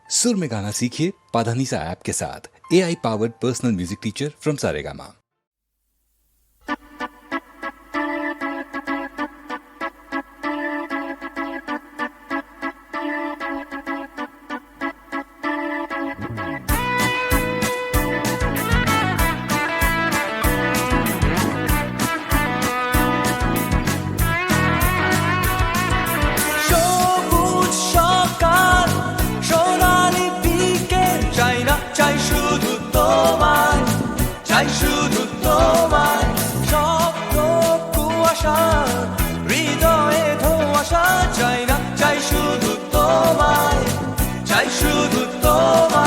सुर में गाना सीखिए पाधानीसा ऐप के साथ। AI powered personal music teacher from Saregama. সবুজ সকাল সোনালি বিকেল চাই না চাই শুধু তোমায়, চাই শুধু তোমায়। শব্দ কুয়াশা হৃদয়ে ধোঁয়াশা চাই না চাই শুধু তোমায়, চাই শুধু তোমায়।